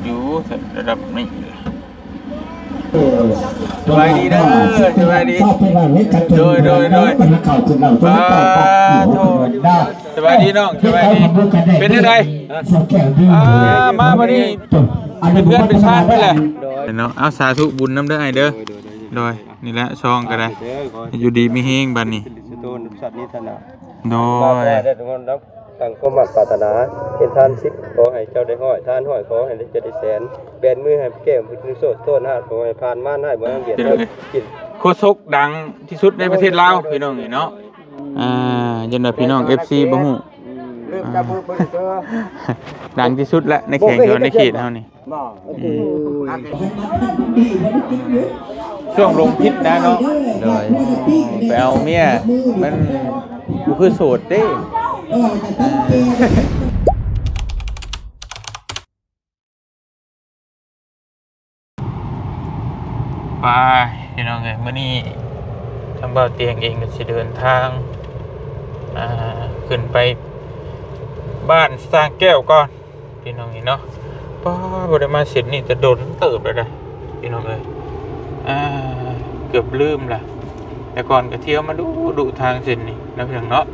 อยู่ระดับนี้สบายดีเด้อสบายดีโดยป้าโทษสบายดีน้องสบายดีเป็นยังไงมาพอดีเป็นเพื่อนเป็นชาตินี่แหละเนาะเอาสาธุบุญน้ำเด้อไอเด้อโดยนี่แหละช่องก็ได้อยู่ดีไม่แห้งบัดนี้โดยตั้งความหมักปรารถนาเป็นทานสิบขอให้เจ้าได้ห้อยทานห้อยขอให้ได้เจ็ดได้แสนแบนมือให้แก้มพุทธนุโสดโทษนาขอให้ผ่านม่านให้เมืองเบียดกินโคซกดังที่สุดในประเทศลาวพี่น้องเนาะยันว่าพี่น้อง FC บ่ฮู้ดังที่สุดแล้วในแข่งขันในเขตเฮานี่ช่วงลงพิษนะเนาะโดยไปเอาเมียมันบ่คือโสดเด้ไปพี่น้องเอ้ยมื้อนี้ทางบ่าวเตียงเองก็สิเดินทางขึ้นไปบ้านสร้างแก้วก่อนพี่น้องเนาะป้าบ่ได้มาเสร็จนี่จะโดนเติบแล้วนะพี่น้องเอ้ยเกือบลืมล่ะแต่ก่อนก็เที่ยวมาดูทางเส้นนี่นะพี่น้องเนาะ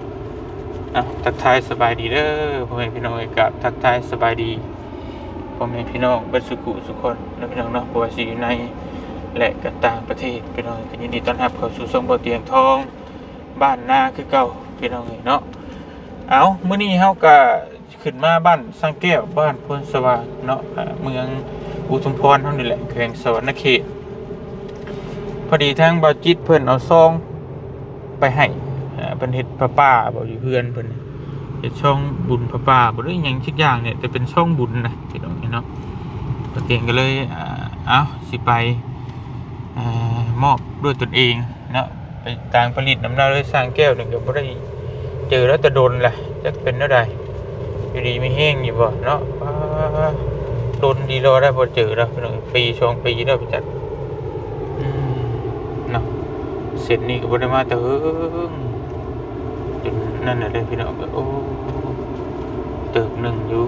ทักทายสบายดีเด้อพ่อแม่พี่น้องเอ้ยกับทักทายสบายดีพ่อแม่พี่น้องเบิดสุขุสุขคนนะพี่น้องเนาะบ่ว่าสิอยู่ในและก็ต่างประเทศพี่น้องก็ยินดีต้อนรับเข้าสู่ช่องบ่าวเตียงทองบ้านนาคือเก่าพี่น้องเอ้ยเนาะเอามื้อนี้เฮาก็ขึ้นมาบ้านสร้างแก้วบ้านพลสว่างเนาะเมืองอุทุมพรเฮานี่แหละแขวงสวรรณเขตพอดีทางบ่าวจิตเพิ่นเอาซองไปให้เพิ่นเฮ็ดผ้าป่าบ่อยู่เฮือนเพิ่นเฮ็ดช่องบุญผ้าป่าบ่ได้หยังสักอย่างเนี่ยแต่เป็นช่องบุญนะพี่น้องเนาะบ่าวเตียงก็เลยสิไปมอบด้วยตนเองเนาะไปต่างผลิตน้ำหน้าเลยสร้างแก้วนึงก็บ่ได้เจอแล้วแต่โดนแหละจักเป็นเท่าใดอยู่ดีไม่แห้งอยู่บ่เนาะโดนดีรอได้บ่เจอแล้วพี่น้องปี2ปีแล้วไปจัดเนาะเสร็จนี่ก็บ่ได้มาแต่จนนั่นน่ะเด้อพี่น้องโอ้เติบหนึ่งอยู่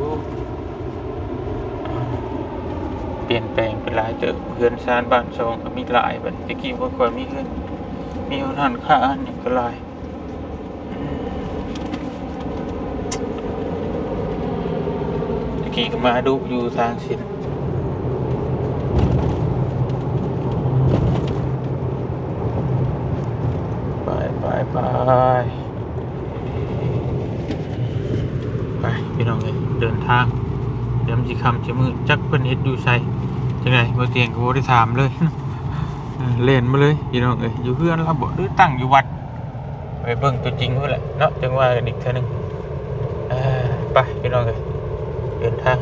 เปลี่ยนแปลงเป็นหลายเติบเฮือนซานบ้านช่องก็มีหลายบัดตะกี้บ่ค่อยมีเฮือนมีร้านค้าอันนี้ก็หลายตะกี้ก็มาดูอยู่ทางสินไปพี่น้องเอ้ยเดินทางเดี๋ยวสิค่ำสิมืดจักเพิ่นเฮ็ดอยู่ไสจังได๋บ่เตียงก็บ่ได้ถามเลยเล่นมาเลยพี่น้องเอ้ยอยู่เฮือนเราบ่หรือตั้งอยู่วัดไปเบิ่งตัวจริงพุ่นแหละเนาะจังว่ากันอีกเทื่อนึงไปพี่น้องเอ้ยเดินทาง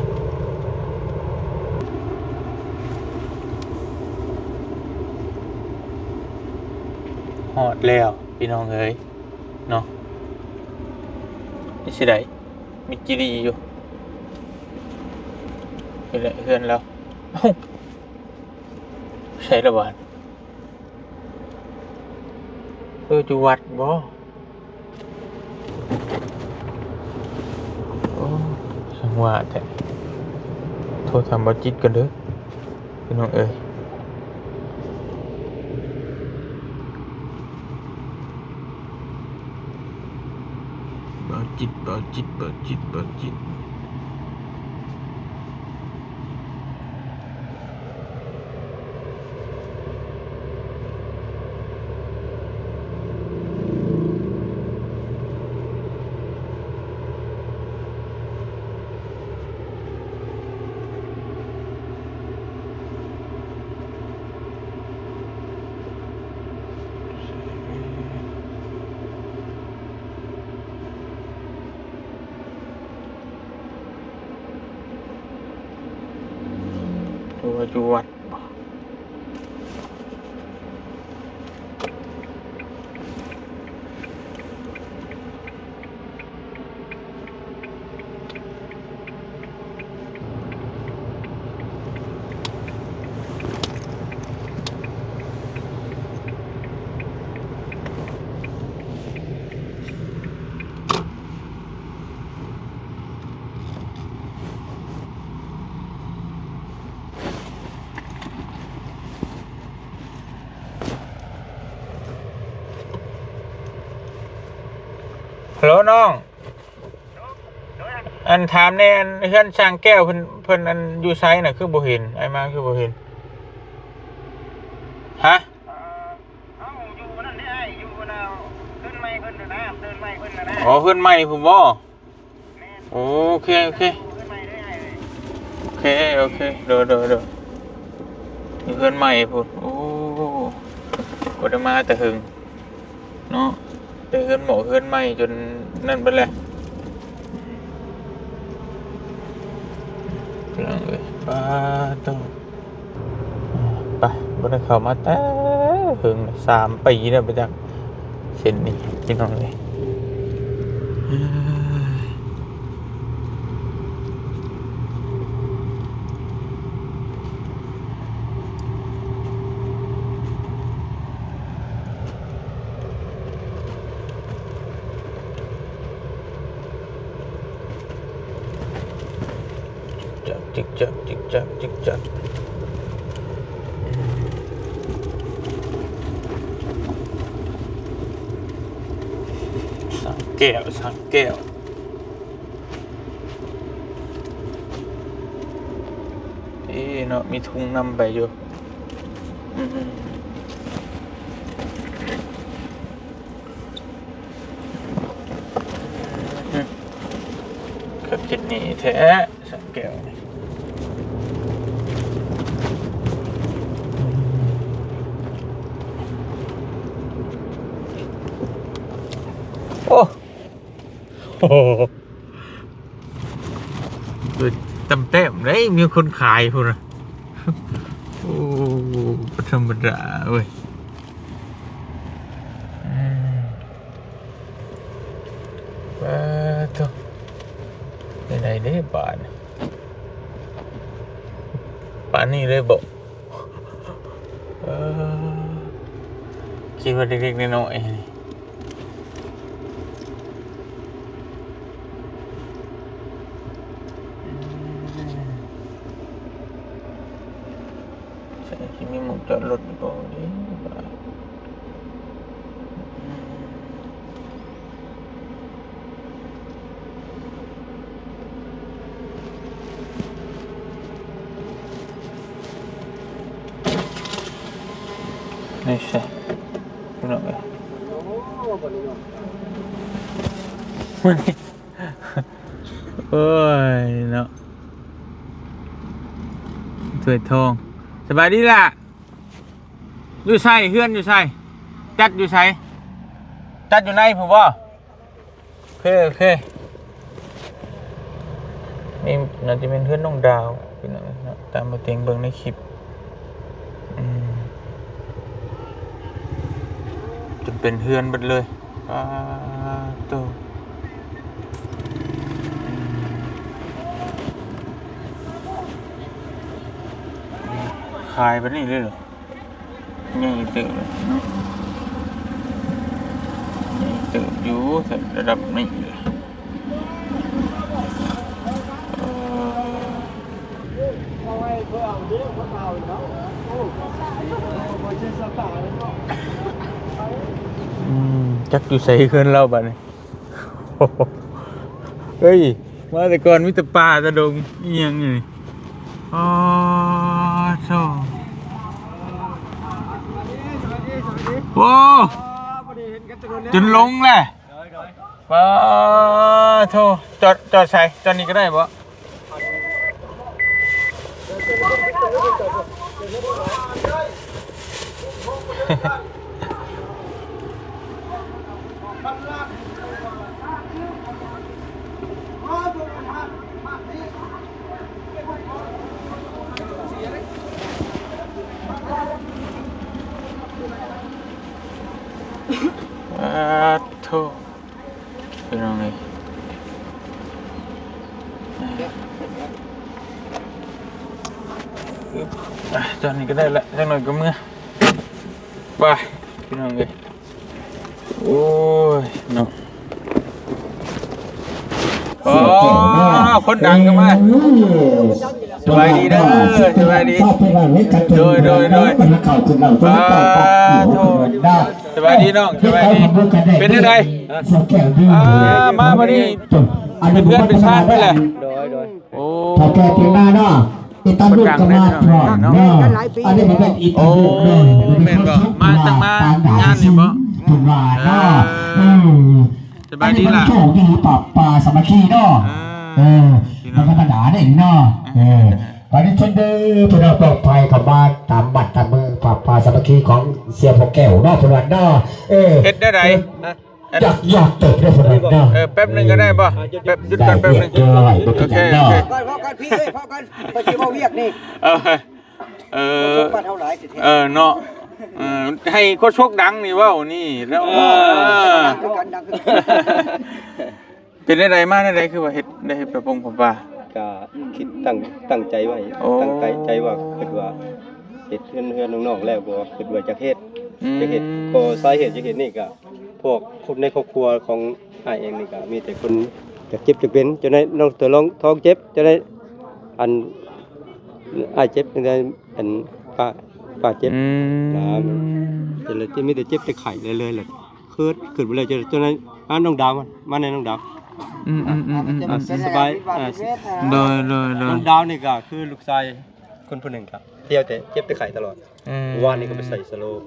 ฮอดแล้วพี่น้องเอ้ยเนาะนี่สิได้มีกิริอยู่เป็นไรเพื่อนแล้วใช่ระบาดจุวัดบ่สังวาแต่โทรทำบัจิตกันเด้อพี่น้องเอ้ยบัจิตจวด ฮัลโหลน้องอันถามในอันเพื่อนช่างแก้วเพิ่นอันอยู่ไซน่ะคือบ่เห็นไอ้มาคือบ่เห็นฮะอยู่นั่นนี่ไอ้อยู่นะเพิ่นไม่เพิ่นนะเพิ่นไม่เพิ่นนะอ๋อเพิ่นไม่ผมบ่โอเคโอเคโอเคเดี๋ยวมีเพื่อนใหม่พุ่นโอ้บ่ได้มาแต่หึงเนาะแต่เพื่อนหมอเพื่อนใหม่จนนั่นไปแล้วป้าต้องไปบ่ได้เข้ามาแต่หึง3 ปีแล้วไปจากเส้นนี้พี่น้องเลยจิกจักสังแก้วเนาะมีทุงนำไปอยู่กับจิตนี่แท้สังแก้วโอ้เต็มเลยมีคนขายพุ่นนะโอ้ธรรมดาเว้ยตัวไหนได้ป่านนี่เลยบอกคิดว่าเล็กๆน้อยๆที่มีหมุดจอดรถอยู่ตรงนี้ไม่ใช่คุณน้องเลยโอ้ยเนาะถวยทองสบายดีล่ะอยู่ใส่เฮือนอยู่ใส่จัดอยู่ใส่จัดอยู่ในผมว่าโอเคนี่น่าจะเป็นเพื่อนน้องดาวพี่น้องนะตามมาเตียงเบิ่งในคลิปจะเป็นเฮือนหมดเลยโตขายไปนี่เลยเหรอใหญ่เติบเลยใหญ่เติบอยู่แต่ระดับนี้เลยจักอยู่ใส่เกินเราบ้านี่เฮ้ยมาแต่ก่อนมิตรป่าตะดงเอียงอยู่นี่อ๋อโธ่โว้จนลงแหละว้าโธ่จอดใส่จอดนี้ก็ได้ปะโธ่เป็นยังไงจอดนี้ก็ได้ละจังหน่อยก็เมื่อไปเป็นยังไงโอ้ยเนาะโอ้ คนดังก็มาสบายดีเด้อสบายดีโดยสบายดีน้องสบายดีเป็นยังไงมาพอดีเป็นเพื่อนเป็นชาติไปแหละโอ้ พอแกเพียงหน้าเนาะติดตามลูกกันมาพร้อมเนาะอันนี้เป็นอีก โอ้แม่นบ่มาตั้งมางานนี่บ่ ถูกว่าเนาะสบายดีล่ะ โชคดีป่าสามัคคีเนาะมันธรรมดาได้เนาะวันนี้ฉันเด้อเพื่อปลอดภัยกับบ้านตามบัตรตามมือป่าสามัคคีของเสียพวกแก้วเนาะพลันเนาะเฮ็ดได้ไดอยากเติบได้พลันเนาะแป๊บนึงก็ได้ป่ะแป๊บหยุดกันแป๊บนึงโอเคพ่อกันพี่เลยพ่อกันไปชิมเอาเวียกนี่มาเท่าไหร่เนาะให้โคชกดังนี่ว่านี่แล้วเป็นได้ไรมากได้ไรคือว่าเฮ็ดได้เฮ็ดประปงผมป่าก็คิดตั้งใจไว้ตั้งใจว่าคิดว่าเฮ็ดเพื่อนน้องๆแล้วบ่คิดว่าจะเฮ็ดก็สาเหตุจะเฮ็ดนี่ก็พวกคนในครอบครัวของอ้ายเองนี่ก็มีแต่คนจะเจ็บจะเป็นจะได้น้องตัวร้องท้องเจ็บจะได้อันอ้ายเจ็บจะได้อันป้าเจ็บจะเลยจะมีแต่เจ็บแต่ไข้เลยแหละขึ้นไปเลยจนนั้นน้องดาวมาในน้องดาวสบายน้องดาวนี่ก็คือลูกชายคนผู้หนึ่งครับเที่ยวแต่เจ็บแต่ไข้ตลอดวันนี้ก็ไปใส่สโลม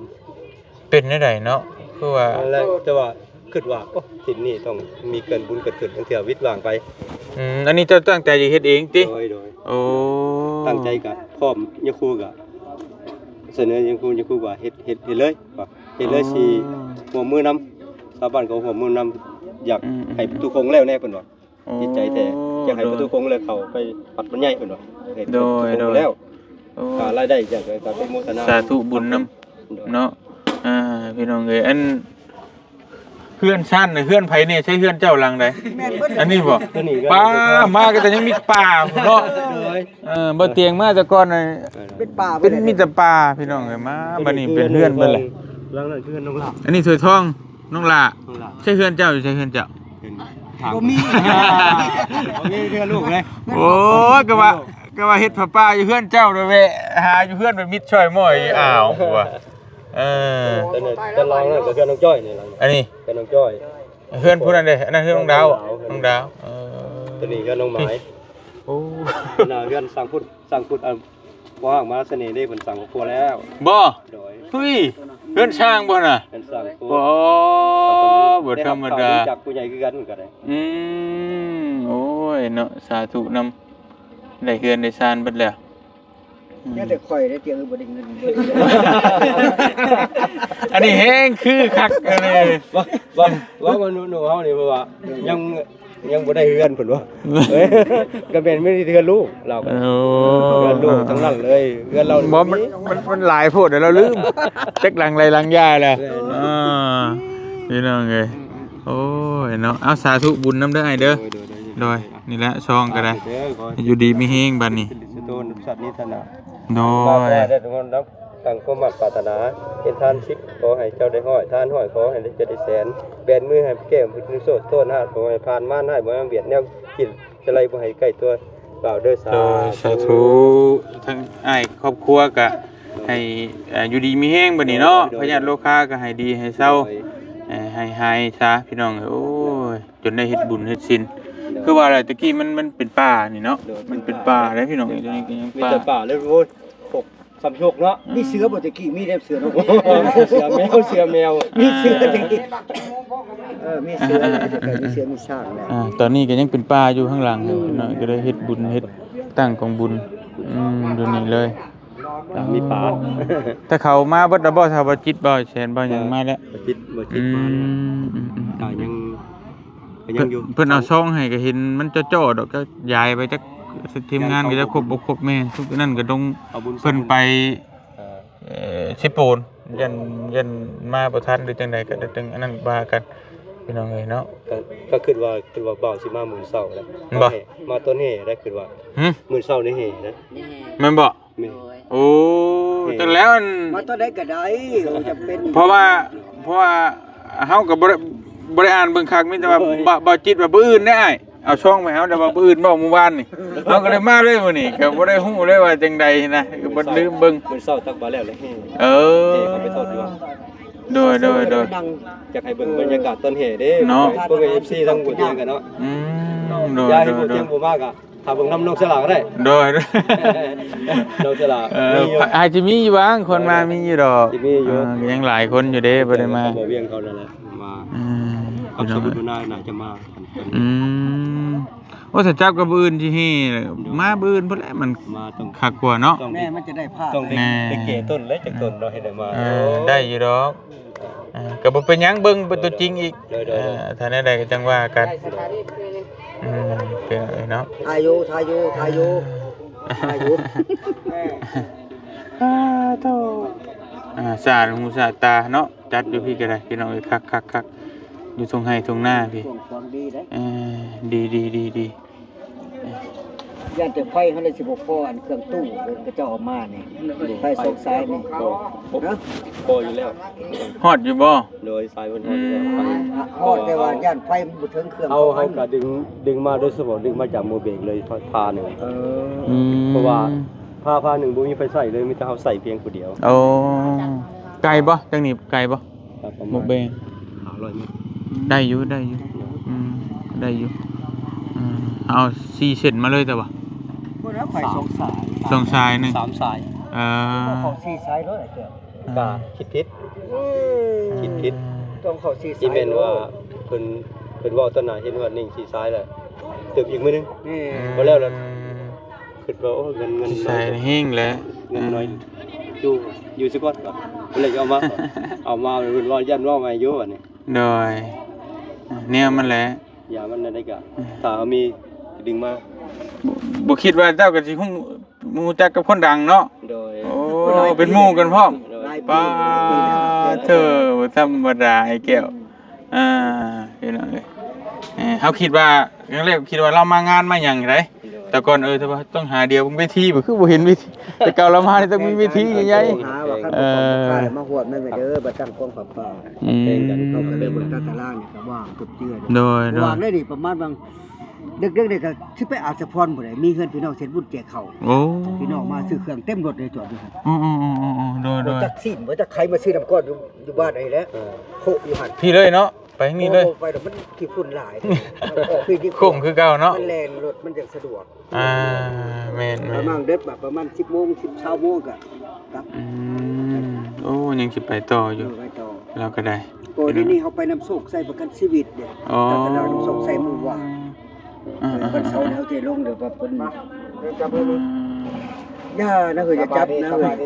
เป็นได้ไดเนาะคือว่าแล้วจะว่าคิดว่าโอ้สิ่งนี้ต้องมีเกินบุญเกิดขึ้นตั้งแต่วิทย์วางไปอันนี้เจ้าตั้งใจจะเฮ็ดเองติโดยโอ้ตั้งใจกับพร้อมยะครูกับเสนอยะครูว่าเฮ็ดเลยว่าเฮ็ดเลยสิหัวมือนำชาวบ้านก็หัวมือนำอยากให้ประตูคงแล้วแน่เพิ่นว่าจิตใจแต่อยากให้ประตูคงเลยเข้าไปปัดมันใหญ่เพิ่นว่าเฮ็ดแล้วรายได้จากการเป็นโมทนาสาธุบุญนำเนาะพี่น้องเอ้ยอันเพื่อนชั้นน่ะเพื่อนไผนี่ใช่เพื่อนเจ้าหลังใดอันนี้บ่ป้ามาก็แต่ยังมีป่าเนาะบ่เตียงมาแต่ก่อนน่ะเป็นป่าเป็นมีแต่ป่าพี่น้องเอ้ยมาบัดนี้เป็นเพื่อนเบิ่นแหละหลังนั้นเพื่อนน้องหลาอันนี้ถวยทองน้องหลาใช่เพื่อนเจ้าอยู่ใช่เพื่อนเจ้าบ่มีเพื่อนลูกเลยโอ้ยก็ว่าเฮ็ดผ้าป่าอยู่เพื่อนเจ้าด้วยแวะหาอยู่เพื่อนเป็นมิตรช่อยม้อยอ้าวว่ะจะลองนั่นกับเพื่อนน้องจ้อยนี่ล่ะอันนี้เพื่อนน้องจ้อยเพื่อนผู้นั้นเด้อันนั้นคือน้องดาวตัวนี้ก็น้องหมายโอ้น่ะเพื่อนสั่งพุทธว่ามาเสน่ห์ได้เพิ่นสั่งครัวแล้วบ่เฮ้ยเพื่อนช่างบ่น่ะเพิ่นสั่งบ่ธรรมดาจากผู้ใหญ่คือกันเหมือนกันได้โอ้ยเนาะสาธุนำได้เฮือนได้ซานเบิดแล้วเนี่ยแต่ข่อยได้เตียงบ่ได้เงินอันนี้แห้งคือคักเลยว่ามันหนูเฮานี่บ่ว่ายังบ่ได้เฮือนเพิ่นว่าก็เป็นไม่ได้เฮือนลูกเราก็เฮือนลูกทั้งนั้นเลยเฮือนเราบ่มันหลายโพดเดี๋ยวเราลืมจักหลังไรหลังยาแล้วพี่น้องเอ้ยโอ้ยเนาะเอาสาธุบุญนำเด้อไอ้เด้อโดยนี่แหละซองก็ได้อยู่ดีมีแฮงบัดนี้สัตว์นิทนาโดยได้ทุกคนรับตั้งความมั่นปรารถนาเป็นทานชิปขอให้เจ้าได้ห้อยทานห้อยขอให้ได้จะได้แสนแบนมือให้แก้มพุทธโสดโทษหาขอให้ผ่านม่านให้บ่ให้เบียดแนวกินจะไล่บ่ให้ใกล้ตัวเปล่าเด้อสาธุทั้งอ้ายครอบครัวก็ให้อยู่ดีมีแฮงบัดนี้เนาะพญาโลคาก็ให้ดีให้เศร้าให้หายซะพี่น้องโอ้ยจนได้เฮ็ดบุญเฮ็ดศีลคือว่าอะไรตะกี้มันเป็นป่านี่เนาะมันเป็นป่าได้พี่น้องตัวนี้ก็ยังป่ามีแต่ป่าเลยโว้ย6 3โชคเนาะมีเสือบ่ตะกี้มีแต่เสือเนาะเสือแมวมีเสือตะกี้มีเสือมีช้างแหละตอนนี้ก็ยังเป็นป่าอยู่ข้างหลังพี่น้องก็ได้เฮ็ดบุญเฮ็ดตั้งกองบุญดูนี่เลยมีป่าถ้าเขามาบ่ดบ่ถ้าบ่จิตบ่แสนบ่หยังมาแล้วบ่จิตมาก็ยังอยู่เพิ่นเอาซองให้ก็เห็นมันจ่อๆดอกก็ย้ายไปจักทีมงานก็จะครบบ่ครบแม่ทุกนั้นก็ต้องเพิ่นไปสิโปนยันมาบ่ทันหรือจังไดก็จังอันนั้นว่ากันพี่น้องเอ้ยเนาะก็คิดว่าบ่าวสิมามื้อเช้าแล้วมาต้นเฮได้คิดว่ามื้อเช้านี่เฮนะแม่นบ่โอ้จังแล้วมาต้นได้ก็ได้จะเป็นเพราะว่าเฮาก็บ่ได้อ่านเบิ่งคักมีแต่ว่าบ่จิตว่าบ่อื่นได้อ้าย เอาช่องไปเฮาแต่ว่ามื้ออื่นบ่เมื่อวานนี่เฮาก็เลยมาเลยมื้อนี้ก็บ่ได้ฮู้เลยว่าจังใดนะก็บ่ลืมเบิ่ง มื้อเช้าตักบาตรแล้วเลย เออ เขาไปทอดดีกว่า โดย อยากให้เบิ่งบรรยากาศต้นเหตุเด้ เนาะ พวก FC ทั้งหมดเตียงกันเนาะ โดย ยายให้หมดเตียงบ่มากอ่ะถ้าเบิ่งน้ำนกสลากก็ได้ โดย นกสลาก มีอยู่อาจจะมีอยู่บ้างคนมามีอยู่ดอก สิมีอยู่ ยังหลายคนอยู่เด้บ่ได้มา บ่เวียงเขานั่นแหละมา อืม กับสมุทรนาน่าจะมา อืมว่าถ้าจับกับบืนที่นี่มาบืนพุ่นแหละมัน มาต้อง คักกว่าเนาะ แม่มันจะได้ภาพ ต้องไปเกต้นและจากต้นเนาะให้ได้มา ได้อยู่ดอกก็บ่เป็นหยังเบิ่งเป็นตัวจริงอีกถ้าได้ก็จังว่ากันเป็นไงเนาะ ทายุสาดหูสาดตาเนาะจัดอยู่พี่ก็ได้พี่น้องเอ้ยคักอยู่ตรงให้ตรงหน้าพี่ ส่งความดีได้ ดี ย่านแต่ไฟเขาเลย16ป้ออันเครื่องตู้ก็จะออกมานี่ไฟสองสายนี่นะ พออยู่แล้ว ฮอดอยู่บ่ โดยสายบนฮอดอยู่แล้ว ฮอดแต่ว่าย่านไฟมันบ่ถึงเครื่อง เฮาก็ดึงมาโดยสมองดึงมาจากโมเบกเลยพาหนึ่ง เพราะว่าผ้าหนึ่งบ่มีไฟใส่เลยมีแต่เฮาใส่เพียงผู้เดียว โอ้ไกลบ่จังนี่ไกลบ่ ประ หม มาณ กเบง 500เมตร ได้อยู่ได้อยู่เอา4เส้นมาเลยแต่ว่า บ่แล้วไฟสองสาย สองสายหนึง 3สาย ของ4สายเลยเด้อ ก็คิดผิด ต้องเข้า4สาย ที่แม่นว่าเพิ่นเว้าตอนหน้าเห็นว่านิ่งสีซ้ายแหละตึกอีกมื้อนึง นี่ บ่แล้วคิดว่าโอ้เงิน ใส่แห้งแล้ว เงินน้อยอยู่ซิก่อนก็เลยเอามาเพิ่นว่ายันว่าไงอยู่บัดนี้ โดยแนวมันแหละ อย่ามันได้ก็ถ้าเอามีดึงมา บ่คิดว่าเจ้าก็สิฮู้หมู่จักกับคนดังเนาะ โดย โอ้เป็นหมู่กันพร้อม ป้าเธอบ่ธรรมดาไอ้แก้วพี่น้องเอ้ยเฮาคิดว่าครั้งแรกคิดว่าเรามางานมาหยังไดแต่ก่อนแต่ว่าต้องหาเดียวเวทีบ่คือบ่เห็นวิธีแต่เก่าเรามานี่ต้องมีวิธีใหญ่ หาว่าคันบ่ฟ้ามาหวดแม่นเด้อบ่ตั้งกองผับป่า ๆ เพลงกัน เขา เขา ก็ ก็ เล เลย ย เบิ่ เบิ่ ง ง ตาล่างนี่ก็ว่างเกือบเจือ โดย ว่างได้ดิประมาณบางดึกๆนี่ก็สิไปอาบสะพรบ่ได้มีเงินพี่น้องเสร็จบุญแจกข้าว โอ้ พี่น้องมาซื้อเครื่องเต็มรถเลยจอดอยู่ครับ โดย บ่จักสิ้นบ่จักใครมาซื้อน้ำก้อนอยู่บ้านไอ้แหละโคอยู่หั่น พี่เลยเนาะไปทางนี้เลย โอ้ไปแล้วมันขี้ฝุ่นหลายพี่ที่ โค้งคือเก่าเนาะ มันแล่นรถมันจะสะดวก แม่น ประมาณเด็ดแบบประมาณ10:00 น 10:00 นก็กลับ โอ้ยังสิไปต่ออยู่ ไปต่อ เราก็ได้ โอ้นี่เฮาไปน้ำโศกใส่ประกันชีวิตเด้ อ๋อ แต่เราน้ำโศกใส่มื้อว่างวันเสาร์เฮาสิลงเด้อว่าเพิ่นย่านะเฮ้ยจะจับนะเ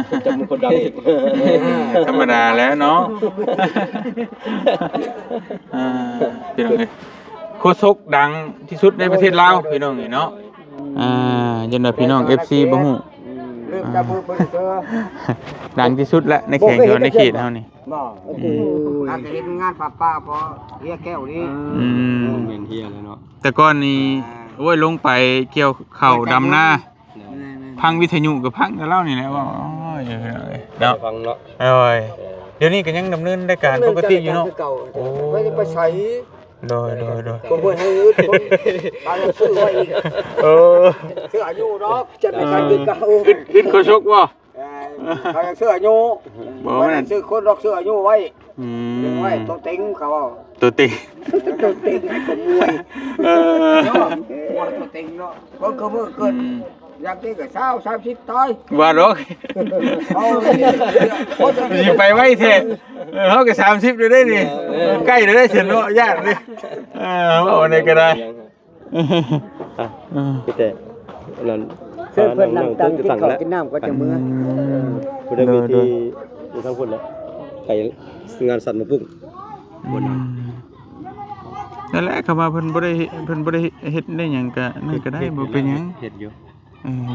ฮ้ย จับมือคนดังอีก ธรรมดาแล้วเนาะพี่น้องเอ้ยโคชกดังที่สุดในประเทศลาวพี่น้องเนาะยันว่าพี่น้อง FC บ่ฮู้ เริ่มจับมือเพิ่นเด้อ ดังที่สุดแล้วในแข่งในเขตเฮานี่ บ่โอ้โหอาจจะเห็นงานป้าพอเรียกแก้วนี่ เงินเฮียแล้วเนาะ แต่ก่อนนี้โอ้ยลงไปเกี่ยวข้าวดำนาพังวิทยุกับพังกับเล่านี่แหละว่าโอ้ยเนาะ ฟังเนาะ โอ้ยเดี๋ยวนี้ก็ยังดำเนินได้การปกติอยู่เนาะ โอ้ไม่ได้ไปใช้ โดย ผมบ่ให้อึดคนบางซื้อไว้อีกซื้ออายุเนาะจะไปใช้กินเก่า อึดโคชกบ่ เขายังซื้ออายุบ่นั่นซื้อคนรอกซื้ออายุไว้ไว้ตัวเต็งเขาเอา ตัวติ ตัวเต็งให้กับมวยเนาะตัวเต็งเนาะคนก็มื้อเกินอยากกินก็30ตาย ว่าดอกสิไปไว้แท้เฮาก็30ได้นี่ใกล้ได้เฉินเนาะญาตินี่ว่าอันนี้ก็ได้ พี่แต่นั่น เสื้อเพิ่นนั่งตั้งกินข้าวกินน้ำก็จะมื้อ ผู้ได้มีที่อยู่ทั้งคนแล้วไปงานสัตว์มาปุ๊บ นั่นแหละคำว่าเพิ่นบ่ได้เฮ็ดได้หยังก็นั่นก็ได้บ่เป็นหยัง เฮ็ดอยู่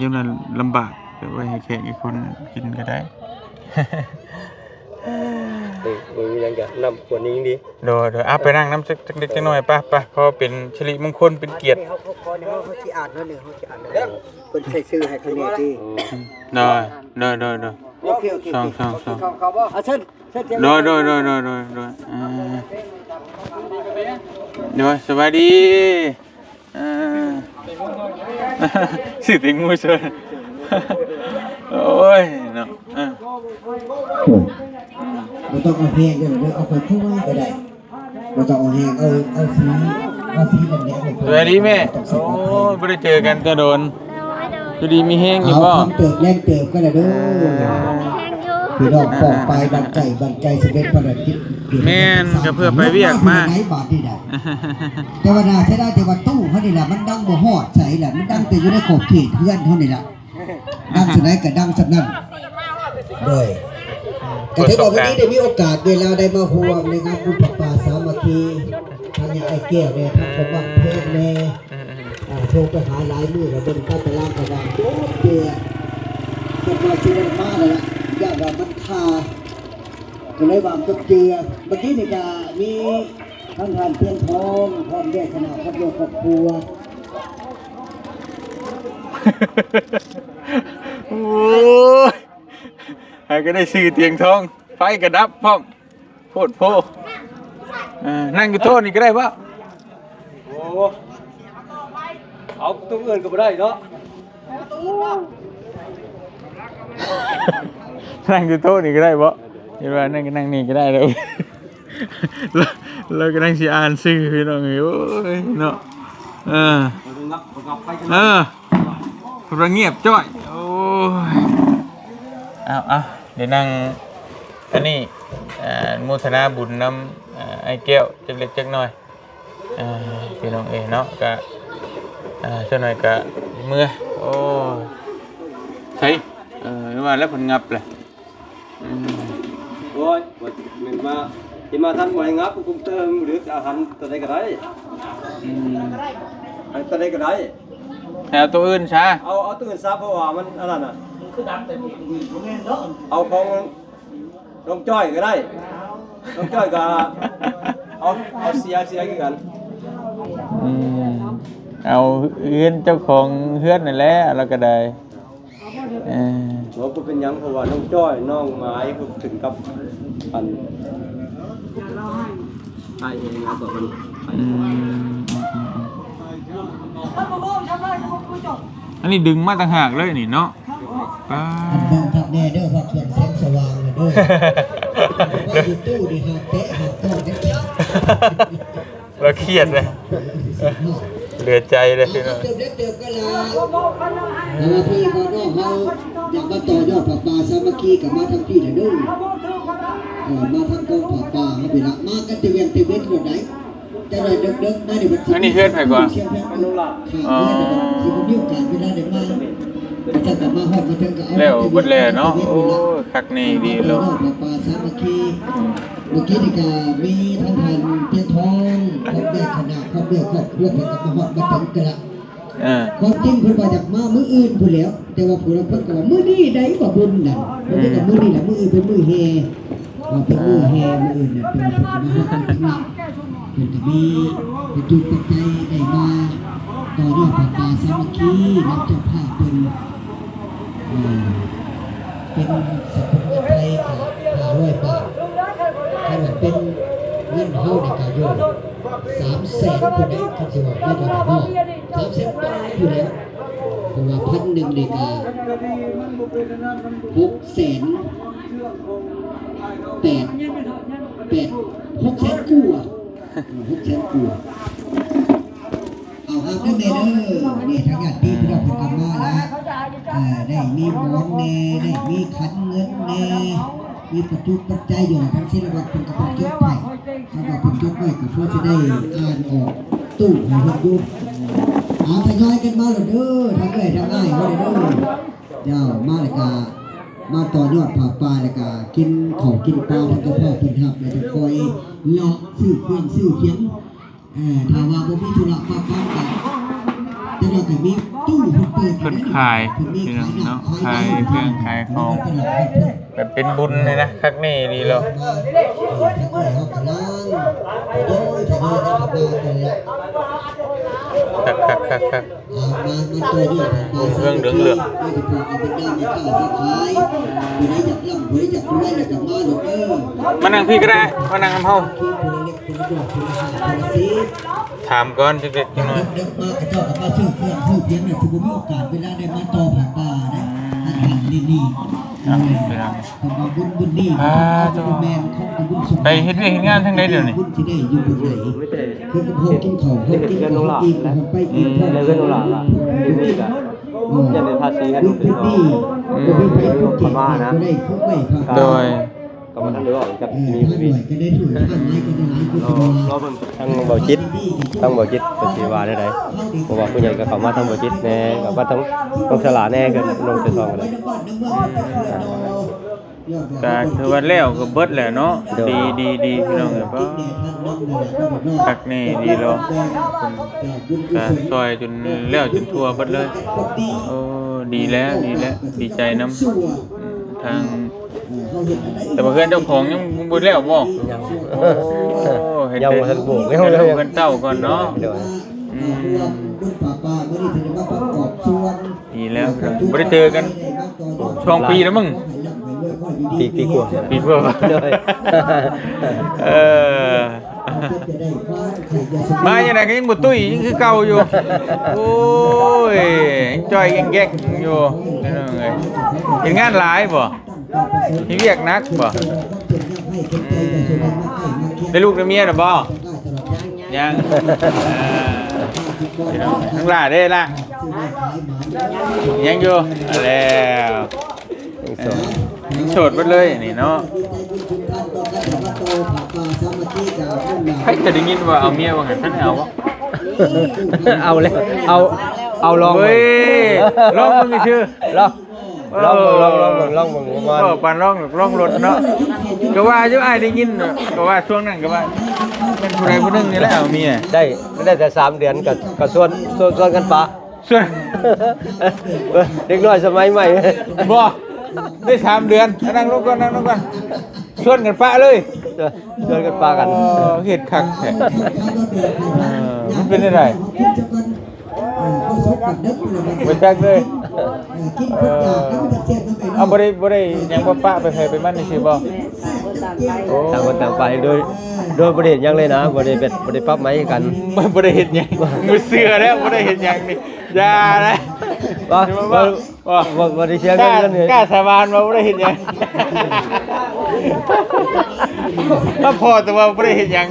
ยามนั้นลำบากก็ไว้ให้แขกอีกคนกินก็ได้ บ่มีหยังก็นำควรนี้ดี โดยไปนั่งน้ำจักเล็กจักน้อยป่ะขอเป็นสิริมงคลเป็นเกียรติ เขาสิอ่านเนาะนี่เขาสิอ่านเพิ่นใส่ชื่อให้คะแนนดี โดย โอเค สอง เขาบ่เชิญ โดยเดี๋ยวสวัสดีสิติงูเชิญโอ้ยเนาะ เราต้องเอาแห้งด้วยเด้อเอาไปช่วยก็ได้เราต้องเอาแห้งเอาสีแดงๆ สวัสดีแม่โอ้ยไม่ได้เจอกันจะโดนพอดีมีแห้งอยู่ เอา บ่ คำเติบแรงเติบก็ได้เด้อพี่น้องปอกไปบันใจสำเร็จภารกิจ แม่นก็เพื่อไปเวียกมา ไหนบาทนี่ได้แต่ว่าน่าใช้ได้แต่ว่าตู้เขานี่แหละมันดังบ่ฮอดใส่แหละมันดังแต่อยู่ในขอบเขตเพื่อนเขานี่แหละดังสุดไหนก็ดังสักนั้นเลยก็ถือว่าวันนี้ได้มีโอกาสเวลาได้มาห่วงในงานบุญป่าสามัคคีทางไอ้แก้วเนี่ยทางผมว่าเพลงแน่โทรไปหาหลายมือแล้วเป็นข้าตลาดกระดังโจ๊กเดือดจนมาชิวันมาเลยละอยากว่ามันคาก็เลยว่าจบเจือเมื่อกี้นี่ก็มีท่านเพียงทองพร้อมด้วยคณะครอบครัว โอ้ยให้ก็ได้ซื้อเตียงทองไฟกระดับพร้อมโพดโพนั่งอยู่โต๊ะนี่ก็ได้ปะ โอ้เอาตัวอื่นก็บ่ได้เนาะ นั่งอยู่โต๊ะนี่ก็ได้ปะเห็นว่านั่งนี่ก็ได้แล้วแล้วก็นั่งสิอ่านซื้อพี่น้องโอ้ยเนาะเราเงียบจ้อยโอ้ยเอาเดี๋ยวนั่งอันนี้โมทนาบุญนำไอ้แก้วจักเล็กจักน้อยพี่น้องเนาะก็ช่วยหน่อยก็เมื่อโอ้ใช่ว่าแล้วผลงับเลย โอ้ยมันมาที่มาทำไว้งับกุ้งเติมหรืออาหารตัวใดก็ได้ตัวใดก็ได้ แถวตัวอื่นช้า เอาตัวอื่นซะเพราะว่ามันอะไรน่ะเอาของลงจ้อยก็ได้ลงจ้อยก็เอาเสียกี่กัน เอาเฮือนเจ้าของเฮือนนั่นแหละเราก็ได้เราก็เป็นยังเพราะว่าน้องจ้อยน้องไม้ก็ถึงกับอันไอ้เองนะตัวมันอันนี้ดึงมาต่างหากเลยนี่เนาะป้า อันนั้นทับแน่เด้อพักเพื่อนแสงสว่างเลยเด้อว่าอยู่ตู้ดีหาเตะหาโต้ได้จ้ะ เราเครียดเลยเหลือใจเลยพี่น้อง เติบเล็กเติบก็ลาแต่ว่าพี่ก็น้องเขาอยากมาต่อยอดผักปลาสามัคคีกับมาทางพี่เด้อมาทางกองผักปลาเขาไปละมากันเตเวียนเตเวนคนไหนจะได้เด็กๆมาในวันที่ อันนี้เฮือนไผก่อน อ๋อที่ผมมีโอกาสเวลาได้มาจะกลับมาฮอดมาถึงก็เอา แล้วบดแล้วเนาะโอ้คักนี่ดีแล้ว ผักปลาสามัคคีเมื่อกี้นี่ก็มีทั้งพันเพียงทองพร้อมด้วยคณะพร้อมด้วยครอบครัวเพิ่นก็มาฮอดมาถึงกันละความจริงเพิ่นว่าอยากมามื้ออื่นพุ่นแล้วแต่ว่าผู้รับเพิ่นก็ว่ามื้อนี้ได้บ่บุญนั่นเพิ่นก็มื้อนี้แหละมื้ออื่นเป็นมื้อแห่เป็นมื้อแห่มื้ออื่นน่ะเป็นเพิ่นก็มาฮอดมาถึงเพิ่นก็มีเป็นจุดปัจจัยได้มาต่อยอดผักปลาสามัคคีนำเจ้าภาพเป็นสัพพะไทยกับ500 บาทถ้ามันเป็นเงินเฮาในการโยน300,000คนได้คันสิว่าไม่ได้เนาะ300,000 บาทอยู่แล้วเพราะว่า1,000นี่ก็600,000 600,000กู้อ่ะ600,000กู้เอาหาเด้อแม่เด้อนี่ทางญาติพี่น้องเพิ่นก็มาแล้วได้มีหมอนแน่ได้มีขันเงินแน่มีประจุปัจจัยอยู่ทั้งสิ้นว่าเพิ่นก็เพิ่นจดไว้ถ้าว่าเพิ่นจดไว้ก็เพื่อจะได้อ่านออกตู้ให้เพิ่นอยู่เอาทยอยกันมาแล้วเด้อทางเอ้ยทางอ้ายว่าเด้อเจ้ามาแล้วก็มาต่อยอดผ่าปลาแล้วก็กินข้าวกินปลาทางกระเพาะเพิ่นรับแล้วก็คอยเลาะซื้อเครื่องซื้อเขียงถ้าว่าบ่มีธุระป้ากันแต่เราก็มีตู้เปิด เพิ่นขายพี่น้องเนาะขายเครื่องขายของ แบบเป็นบุญเลยนะคักนี่ดีแล้วคักเรื่องเหลืองมานั่งพี่ก็ได้มานั่งน้ำเฮาถามก่อนจะเด็ดจังหน่อย เด็กมากระเจ้ากับมาชื่อเครื่องชื่อเพียงเนี่ยถือว่ามีโอกาสเวลาได้มาต่อผ่าป่านะอาหารนี่บุญนี่บุญแมนของบุญสม ไปเฮ็ดเวียกเฮ็ดงานทั้งใดเดี๋ยวนี้ บุญที่ได้อยู่บนไหน ไม่ใช่ คือกับพวกกินของพวกกินของอีกของไปอีก แล้วก็โนราล่ะที่นี่ก็จะได้ภาษีกัน บุญ เป็น นี่บุญไปบุญกินได้คุ้มไม่ผ่า โดย ก็มาท่านรู้ว่าจะ มี มี ท่านหน่วยก็ได้ถูกท่านไม้ก็ได้หลายกุศล รอเบิ่งทางเบาจิตทางเบาจิตเป็นสิว่าได้เพราะว่าผู้ใหญ่ก็เข้ามาทางเบาจิตแน่ก็ว่าต้องสละแน่กันลงไปทองกันเลย ก็คือว่าแล้วก็เบิดแหละเนาะดีพี่น้องเอ้ยบ่คักนี่ดีแล้วก็ซอยจนแล้วจนทั่วเบิดเลยโอ้ดีแล้วดีใจนำทางแต่ว่าเพื่อนเจ้าของยังบ่แล้วบ่ ยัง โอ้เฮ็ด ยัง ได้ บ่ทันโบก เฮ็ดให้ลูกกันเต้าก่อนเนาะ เดี๋ยว ดีแล้วบ่ได้เจอกันช่วงปีแล้วมึง ปีกว่า ปีเพิ่ม เลย มาอย่างไรก็ยังบ่ตุ้ยยังคือเก่าอยู่โอ้ยยังจ่อยแก๊กๆอยู่นั่นเอ้ยเฮ็ดงานหลายบ่มีเวียกหนักบ่ได้ลูกได้เมียแล้วบ่ยังทั้งหลายได้ละยังอยู่แล้วยังโสดหมดเลยนี่เนาะใครจะได้ยินว่าเอาเมียว่างั้นท่านเอาวะ เอาเลยเอาลอง เฮ้ยลองมึงมีชื่อ ลองมึงมา ก็ปานลองรถเนาะก็ว่าอยู่อ้ายได้ยินก็ว่าช่วงนั้นก็ว่าเป็นผู้ใดผู้หนึงนี่แหละเอาเมีย ได้แต่3เดือนก็ส่วนกันปะ ส่วน เด็กน้อยสมัยใหม่ บ่ได้3เดือนนั่งลงก่อนชวนกันปะเลย ส่วนกันปะกัน เฮ็ดคักแท้มันเป็นได้บ่จักเลยเอาบ่ได้ยังบ่ปะไปไผไปมันนี่สิบ่ ต่างคนต่างไปโดยประเด็นยังเลยนะประเด็นปรับไหมกัน บ่ได้เฮ็ดหยังมือเสือแล้วบ่ได้เฮ็ดหยังนี่อย่านะ ว่าได้เชียร์กันเลย กล้าสาบานว่าบ่ได้เฮ็ดหยังถ้าพอแต่ว่าบ่ได้เฮ็ดหยัง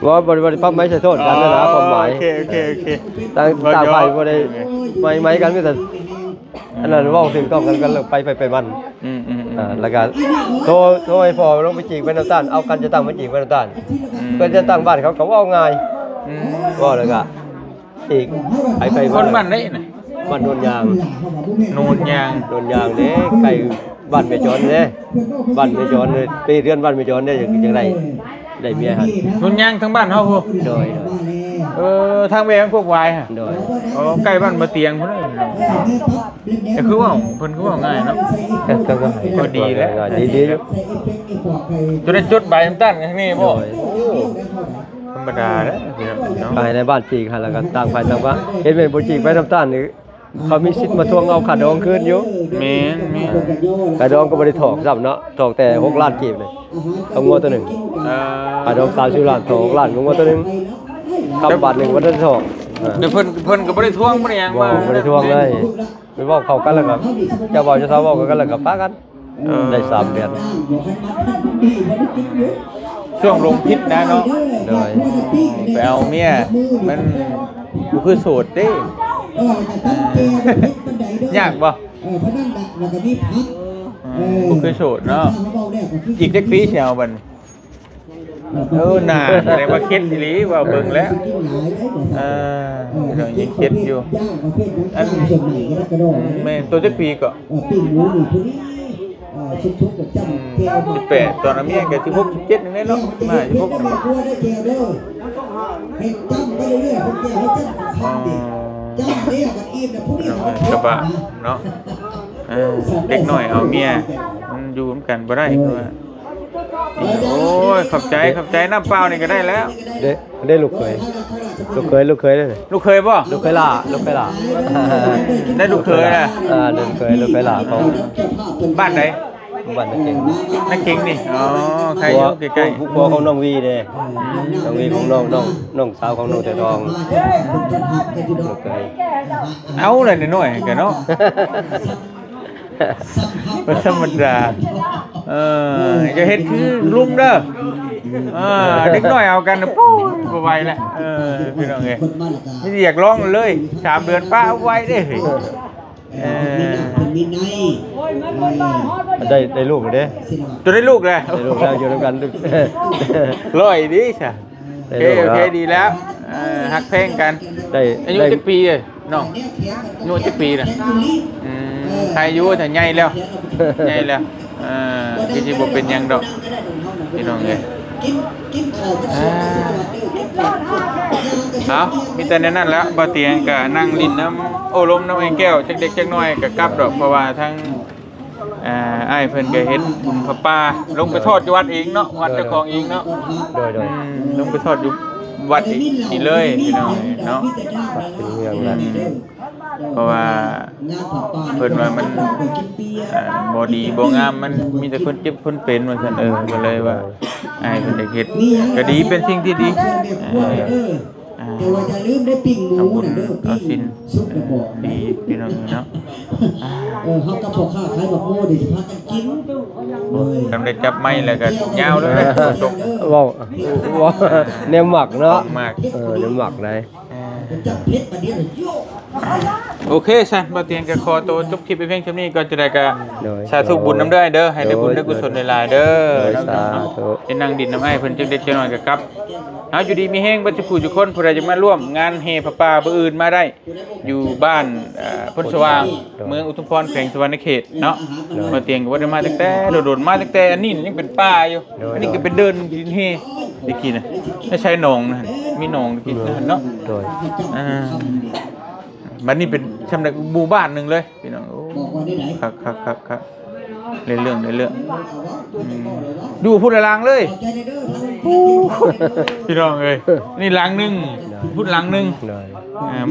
ว่าบริปรับไหมใช่โทษกันนะความหมาย โอเค ต่างฝ่ายบ่ได้ไหมกันก็แต่อันนั้นว่าถึงต้องกันเลยไปมันแล้วก็โทรให้พอลงไปจีบไปน้ำตาลเอากันจะตั้งไปจีบไปน้ำตาลเพื่อจะตั้งบ้านเขาว่าง่ายว่าเลยก็อีกไปคนบ้านไหนน่ะ บ้านโนนยาง โนนยาง เด้ไก่บ้านเมจอนเด้บ้านเมจอนเลยไปเรือนบ้านเมจอนได้อย่างไรได้เมียฮะ โนนยางทั้งบ้านเฮาพุ โดย ทางแม่พวกวายฮะ โดย อ๋อใกล้บ้านบ่เตียงพุ่นแต่คือว่าเพิ่นคือว่าง่ายเนาะ ก็ดีแล้ว ดี จะได้จดใบน้ำตาลกันนี่บ่ธรรมดาแล้วเนาะ ภายในบ้านจีกฮะแล้วก็ต่างฝ่ายต่างว่าเห็นเป็นบ่จีกไปน้ำตาลนี่เขามีสิทธิ์มาทวงเอาค่าดองคืนอยู่ แม่น ค่าดองก็บ่ได้ถอกซ้ำเนาะถอกแต่6ล้านกีบเลยเอางัวตัวหนึงค่าดอง30ล้านถอก6ล้านงัวตัวหนึงคำบาทหนึงบ่ได้ถอก เดี๋ยวเพิ่นก็บ่ได้ทวงบ่ได้หยัง บ่ได้ทวงเลยไปเว้าเข้ากันแล้วก็เจ้าเว้าเจ้าสาวเว้ากันแล้วก็ปากันได้3เดือน ช่วงลงพิษนะเนาะ โดย ไปเอาเมียมันบ่คือโสดเด้ยากบ่บ่คือโสดเนาะอีกจักปีสิเอาบัดน่าได้มาคิดอีหลีว่าเบิ่งแล้วเรายังคิดอยู่อันแม่ตัวจักปีก็18ตอนนั้นเมียก็16 17นึงเนาะมา16นึงกระบะเนาะเด็กหน่อยเอาเมียมัน อยู่ร่วมกันบ่ได้ก็ว่าโอ้ยขอบใจน้ำเปล่านี่ก็ได้แล้ว ได้ลูกเคยได้เลย ลูกเคยบ่ ลูกเคยล่า ได้ลูกเคยนะ ลูกเคยล่าเขา บ้านไหน บ้านนักเก่งนักเก่งนี่อ๋อใครอยู่ใกล้ ผู้พ่อของน้องวีเด้น้องวีของน้องสาวของน้องแต่ทองลูกเคย ๆเอาเลยหน่อยๆกันเนาะบ่ธรรมดาจะเฮ็ดคือลุงเด้อเด็กน้อยเอากันปู๊บ่ไหวแล้วพี่น้องเอ้ยนี่อยากร้องเลย3เดือนป้าเอาไว้เด้เฮ้ยได้ลูกเด้ ตัวได้ลูกแล้ว ได้ลูกแล้วอยู่ด้วยกัน ร้อยดิจ้ะ ได้ โอ ลูก เค แล้ว ดีแล้วฮักเพลงกัน ได้ อายุจักปีเลยน้องอายุจักปีน่ะใครอายุแต่ใหญ่แล้วใหญ่แล้วที่สิบ่เป็นหยังดอกพี่น้องเอ้ยเอามีแต่ในนั้นแล้วบ่เตียงก็นั่งลิ้นน้ำโอ้ลมน้ำไอ้แก้วจักเด็กจักน้อยก็กลับดอกเพราะว่าทั้งอ้ายเพิ่นก็เฮ็ดบุญพระป่าลงไปทอดอยู่วัดเองเนาะวัดเจ้าของเองเนาะ โดย ลงไปทอดอยู่วัดอีกเลยพี่น้องเนาะ เป็นเมืองนั้น เพราะว่าเพิ่นว่ามันบ่ดีบ่งามมันมีแต่คนเจ็บคนเป็นว่าซั่นก็เลยว่าอ้ายเพิ่นได้เฮ็ดก็ดีเป็นสิ่งที่ดีแต่ว่าอย่าลืมได้ปิ้งหมู เอาบุญ น่ะเด้อ เอาสิน ซุปกระบอก ดีพี่น้องเนาะ เฮากับพ่อค้าขายบักโม่เดี๋ยวสิพากันกินเลย ทำได้จับไม้แล้วก็ยาวเลยตก ว้าวแนวหมักเนาะ มาก แนวหมักได้ จับเพชรประเดี๋ยวโยก โอเคซั่นบ่เตียงก็ขอตัวจบคลิปไปเพียงเท่านี้ก็จะได้ก็ โดย สาธุบุญนำเด้อเด้อให้ได้บุญได้กุศลหลายๆเด้อ สาธุ เป็นนั่งดินน้ำไอ้เพิ่นจักเด็กจักน้อยก็กลับเอาอยู่ดีมีแห้งบัดสิผู้ทุกคนผู้ใดจะมาร่วมงานเฮพระป่าบ่อื่นมาได้ อยู่บ้านพ้นสว่างเมืองอุทุมพรแขวงสวรรณเขตเนาะมาเตียงก็บ่ได้มาตั้งแต่โดดๆมาตั้งแต่อันนี้ยังเป็นป่าอยู่อันนี้ก็เป็นเดินดินเฮตะกี้น่ะไม่ใช่หนองนะมีหนองตะกี้เนาะ โดย บัดนี้เป็นชำนักหมู่บ้านหนึงเลยพี่น้องโอ้ บอกว่าได้ไหน ครับเรื่องดูพูดหลังเลย ใจเด้อ พี่น้องเอ้ยนี่หลังหนึงพูดหลังหนึง โดย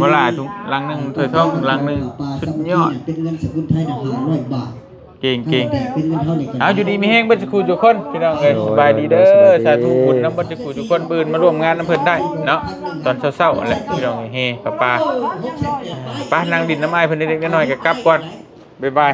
มาล่าทุกหลังหนึงถ้วยทองหลังหนึงสุดยอด เป็นเงินสกุลไทยน่ะ500 บาท เก่ง แต่เป็นเงินเท่านี้ก็ เอาอยู่ดีมีแห้งบัดสิคูทุกคนพี่น้องเอ้ยสบายดีเด้อสาธุบุญนำบัดสิคูทุกคนปืนมาร่วมงานนำเพิ่นได้เนาะตอนเช้าๆแหละพี่น้องเฮป้าป้านั่งดินน้ำไม้เพิ่นเล็กๆน้อยๆก็กลับก่อนบ๊ายบาย